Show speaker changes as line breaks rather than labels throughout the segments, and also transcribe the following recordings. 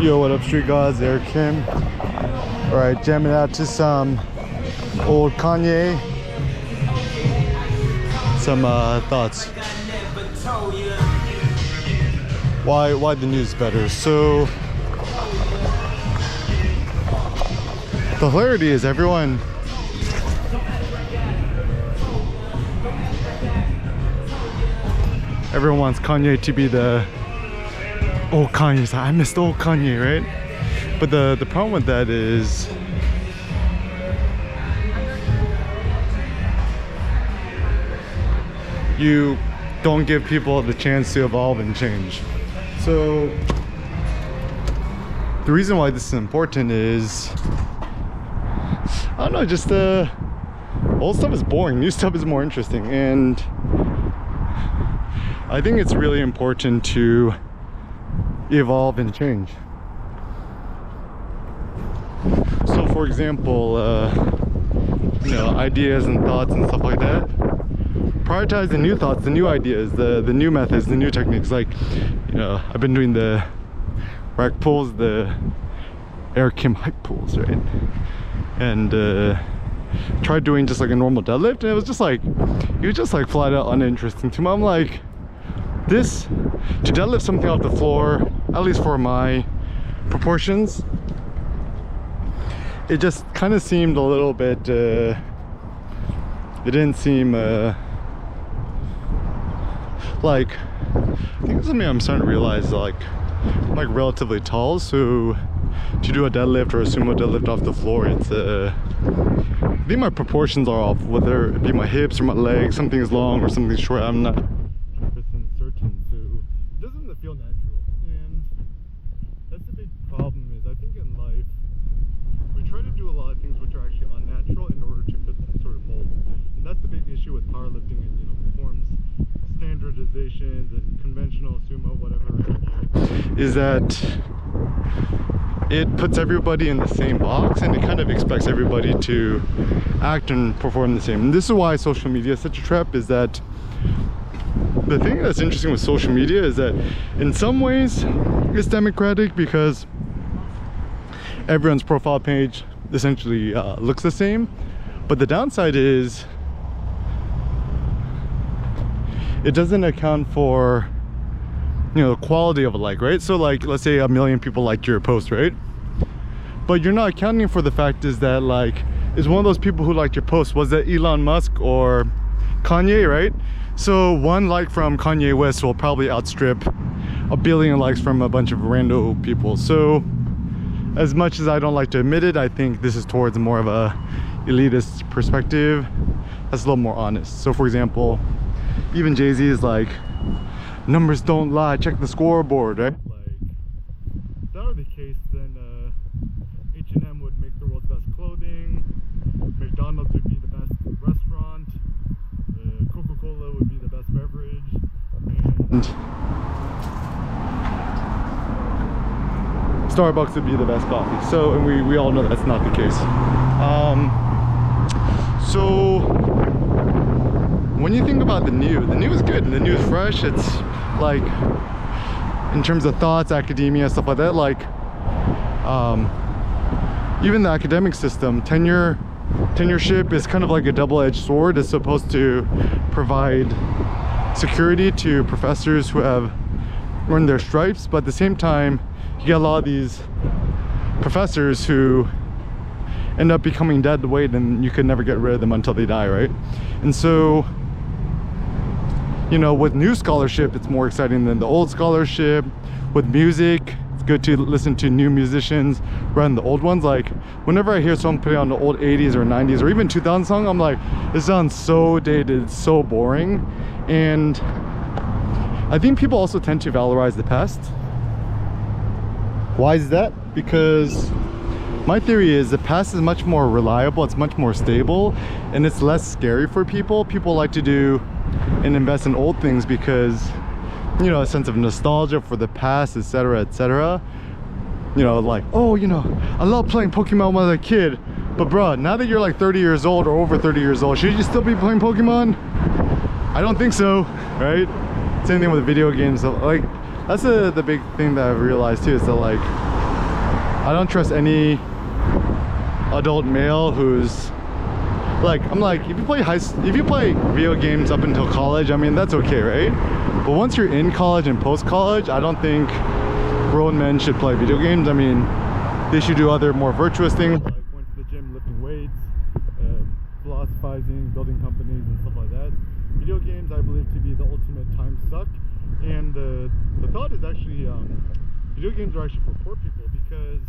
Yo, what up, street gods? Eric Kim. Alright, jamming out to some old Kanye. Some thoughts. Why the news better? So the hilarity is everyone wants Kanye to be the old Kanye. I missed old Kanye, right? But the problem with that is you don't give people the chance to evolve and change. So the reason why this is important is, I don't know, just old stuff is boring, new stuff is more interesting, and I think it's really important to evolve and change. So for example, ideas and thoughts and stuff like that, prioritize the new thoughts, the new ideas, the new methods, the new techniques. Like, I've been doing the rack pulls, the Eric Kim hype pulls, right? And tried doing just like a normal deadlift, and it was just like flat out uninteresting to me. I'm like, this, to deadlift something off the floor, at least for my proportions, it just kind of seemed a little bit, it didn't seem like, I think it's something I'm starting to realize, like, I'm like relatively tall, so to do a deadlift or a sumo deadlift off the floor, it's I think my proportions are off, whether it be my hips or my legs, something's long or something's short. I'm not certain, so it doesn't feel natural. And that's the big problem, is I think in life we try to do a lot of things which are actually unnatural in order to fit some sort of mold. And that's the big issue with powerlifting and forms, standardizations and conventional sumo, whatever, is that it puts everybody in the same box, and it kind of expects everybody to act and perform the same. And this is why social media is such a trap, is that the thing that's interesting with social media is that in some ways it's democratic because everyone's profile page essentially looks the same, but the downside is it doesn't account for the quality of a like, right? So like, let's say 1 million people liked your post, right? But you're not accounting for the fact is that, like, is one of those people who liked your post, was that Elon Musk or Kanye, right? So one like from Kanye West will probably outstrip 1 billion likes from a bunch of rando people. So as much as I don't like to admit it, I think this is towards more of a elitist perspective that's a little more honest. So for example, even Jay-Z is like, numbers don't lie, check the scoreboard, right? Like, if that were the case, then H&M would make the world's best clothing, McDonald's would be the best restaurant, Coca-Cola would be the best beverage, and Starbucks would be the best coffee. So, and we all know that's not the case. So when you think about the new is good, and the new is fresh. It's like, in terms of thoughts, academia, stuff like that, like even the academic system, tenureship is kind of like a double-edged sword. It's supposed to provide security to professors who have earned their stripes, but at the same time you get a lot of these professors who end up becoming dead weight, and you can never get rid of them until they die, right? And so, with new scholarship, it's more exciting than the old scholarship. With music, it's good to listen to new musicians rather than the old ones. Like, whenever I hear someone put on the old 80s or 90s or even 2000 song, I'm like, this sounds so dated, so boring. And I think people also tend to valorize the past. Why is that? Because my theory is the past is much more reliable, it's much more stable, and it's less scary for people. People like to do and invest in old things because, a sense of nostalgia for the past, etc., etc. Like, oh, I love playing Pokemon when I was a kid, but bruh, now that you're like 30 years old or over 30 years old, should you still be playing Pokemon? I don't think so, right? Same thing with video games. So, like, that's the big thing that I've realized too, is that, like, I don't trust any adult male who's like, I'm like, if you play video games up until college, I mean, that's okay, right? But once you're in college and post-college, I don't think grown men should play video games. I mean, they should do other more virtuous things, like going to the gym, lifting weights, philosophizing, building companies and stuff like that. Video games, I believe, to be the ultimate time suck. And the thought is actually, video games are actually for poor people, because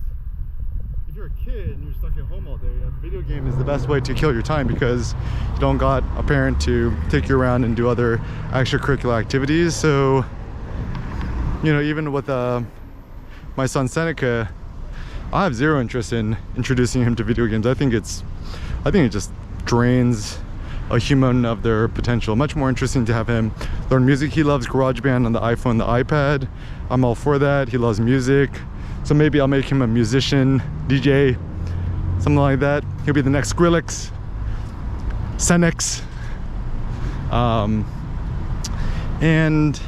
if you're a kid and you're stuck at home all day, a video game is the best way to kill your time, because you don't got a parent to take you around and do other extracurricular activities. So, you know, even with my son Seneca, I have zero interest in introducing him to video games. I think it just drains a human of their potential. Much more interesting to have him learn music. He loves GarageBand on the iPhone, the iPad. I'm all for that. He loves music. So maybe I'll make him a musician, DJ, something like that. He'll be the next Skrillex, Senex. And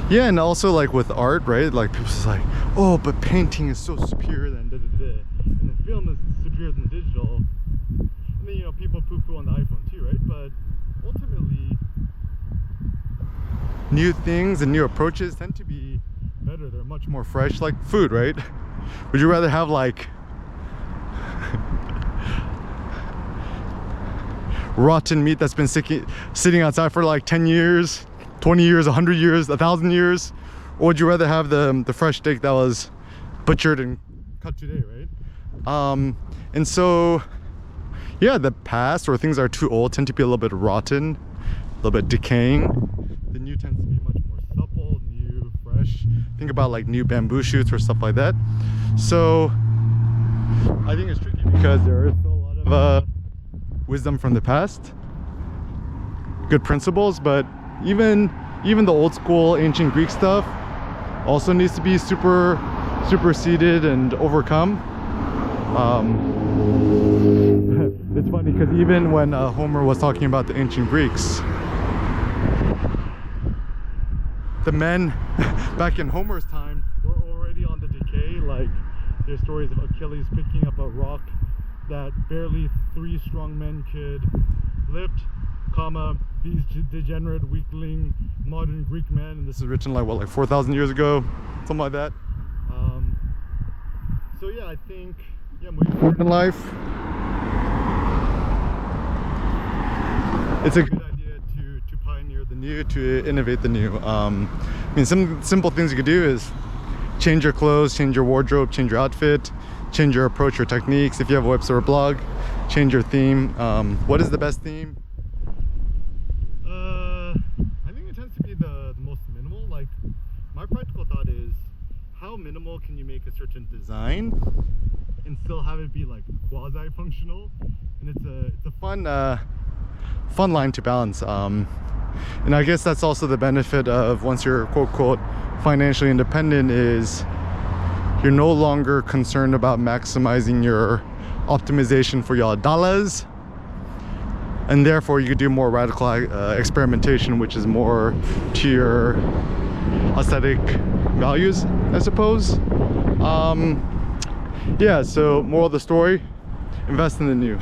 yeah, and also like with art, right? Like people just like, oh, but painting is so superior than da-da-da. And the film is superior than digital. And then, you know, people poo-poo on the iPhone too, right? But ultimately, new things and new approaches tend to be better. They're much more fresh, like food, right? Would you rather have like rotten meat that's been sitting outside for like 10 years, 20 years, 100 years, 1,000 years? Or would you rather have the fresh steak that was butchered and cut today, right? And so, yeah, the past, or things that are too old, tend to be a little bit rotten, a little bit decaying. The new tends to be much more supple, new, fresh. Think about like new bamboo shoots or stuff like that. So I think it's tricky, because there is still a lot of wisdom from the past, good principles, but even the old school ancient Greek stuff also needs to be superseded and overcome. It's funny because even when Homer was talking about the ancient Greeks, the men back in Homer's time were already on the decay. Like, there's stories of Achilles picking up a rock that barely 3 strong men could lift, comma, these degenerate, weakling, modern Greek men. And this is written like, what, like 4,000 years ago? Something like that. So yeah, I think, yeah, moving forward in life, it's a good idea to pioneer the new, to innovate the new. I mean, some simple things you could do is change your clothes, change your wardrobe, change your outfit, change your approach, your techniques. If you have a website or a blog, change your theme. What is the best theme? I think it tends to be the most minimal. Like, my practical thought is, how minimal can you make a certain design and still have it be like quasi-functional? And it's a fun line to balance. And I guess that's also the benefit of once you're quote financially independent, is you're no longer concerned about maximizing your optimization for your dollars, and therefore you could do more radical experimentation, which is more to your aesthetic values, I suppose. Yeah, so moral of the story, invest in the new.